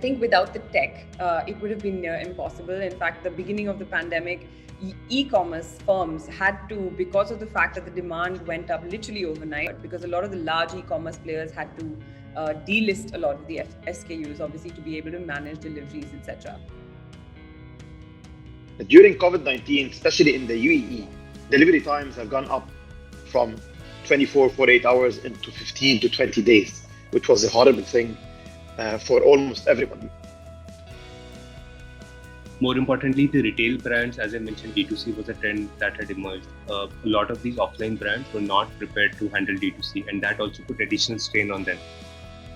think without the tech, it would have been near impossible. In fact, the beginning of the pandemic, e-commerce firms had to, because of the fact that the demand went up literally overnight, because a lot of the large e-commerce players had to delist a lot of the SKUs, obviously, to be able to manage deliveries, etc. During COVID-19, especially in the UAE, delivery times have gone up from 48 hours into 15 to 20 days, which was a horrible thing for almost everybody. More importantly, the retail brands, as I mentioned, D2C was a trend that had emerged. A lot of these offline brands were not prepared to handle D2C, and that also put additional strain on them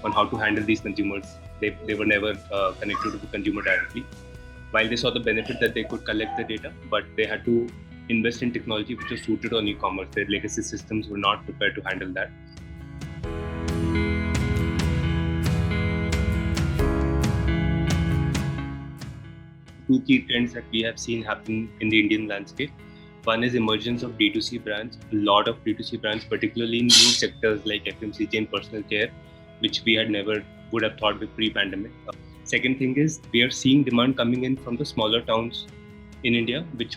on how to handle these consumers. They were never connected to the consumer directly. While they saw the benefit that they could collect the data, but they had to invest in technology which was suited on e-commerce. Their legacy systems were not prepared to handle that. Two key trends that we have seen happen in the Indian landscape. One is emergence of D2C brands. A lot of D2C brands, particularly in new sectors like FMCG and personal care, which we had never would have thought with pre-pandemic. Second thing is we are seeing demand coming in from the smaller towns in India, which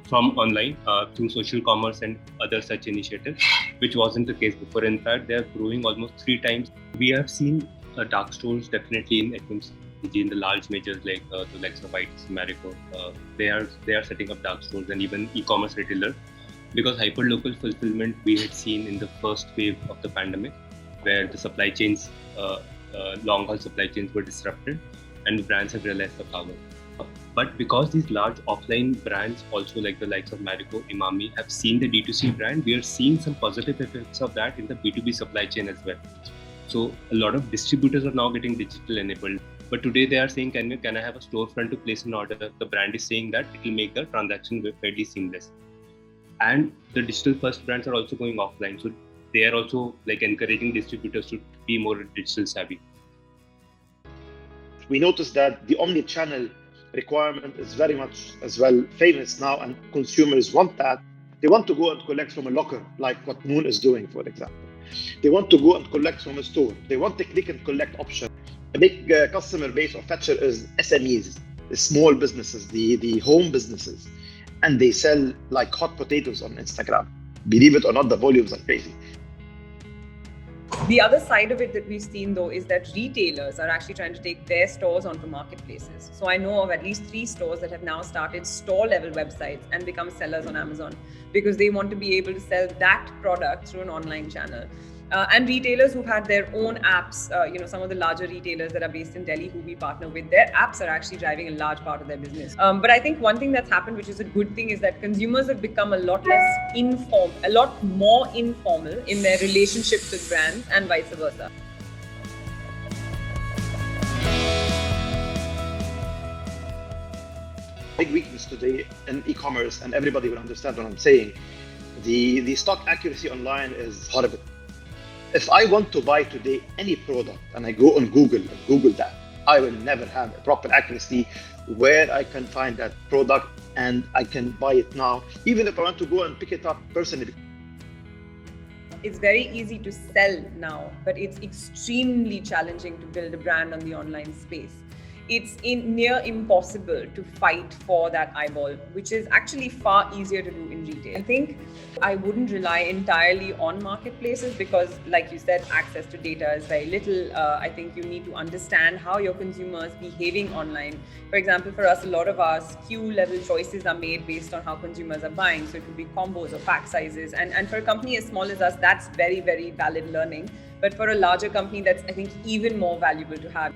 from online through social commerce and other such initiatives, which wasn't the case before. In fact, they are growing almost 3 times. We have seen dark stores definitely in FMCG, in the large majors like the likes of ITC, Marico. They are setting up dark stores, and even e-commerce retailers, because hyper-local fulfillment we had seen in the first wave of the pandemic, where the supply chains, long-haul supply chains were disrupted, and brands have realized the power. But because these large offline brands, also like the likes of Marico, Imami, have seen the D2C brand, we are seeing some positive effects of that in the B2B supply chain as well. So a lot of distributors are now getting digital enabled. But today they are saying, can I have a storefront to place an order? The brand is saying that it will make the transaction fairly seamless. And the digital first brands are also going offline. So they are also like encouraging distributors to be more digital savvy. We noticed that the omni-channel requirement is very much as well famous now, and consumers want that. They want to go and collect from a locker, like what Moon is doing, for example. They want to go and collect from a store. They want the click and collect option. A big customer base of Fetcher is SMEs, the small businesses, the home businesses, and they sell like hot potatoes on Instagram. Believe it or not, the volumes are crazy. The other side of it that we've seen, though, is that retailers are actually trying to take their stores onto marketplaces. So I know of at least 3 stores that have now started store-level websites and become sellers on Amazon, because they want to be able to sell that product through an online channel. And retailers who've had their own apps, some of the larger retailers that are based in Delhi who we partner with, their apps are actually driving a large part of their business. But I think one thing that's happened, which is a good thing, is that consumers have become a lot more informal in their relationships with brands, and vice versa. Big weakness today in e-commerce, and everybody will understand what I'm saying. The stock accuracy online is horrible. If I want to buy today any product and I go on Google and Google that, I will never have a proper accuracy where I can find that product and I can buy it now, even if I want to go and pick it up personally. It's very easy to sell now, but it's extremely challenging to build a brand on the online space. It's near impossible to fight for that eyeball, which is actually far easier to do in retail. I think I wouldn't rely entirely on marketplaces because, like you said, access to data is very little. I think you need to understand how your consumer is behaving online. For example, for us, a lot of our SKU level choices are made based on how consumers are buying. So it could be combos or pack sizes. And for a company as small as us, that's very, very valid learning. But for a larger company, that's, I think, even more valuable to have.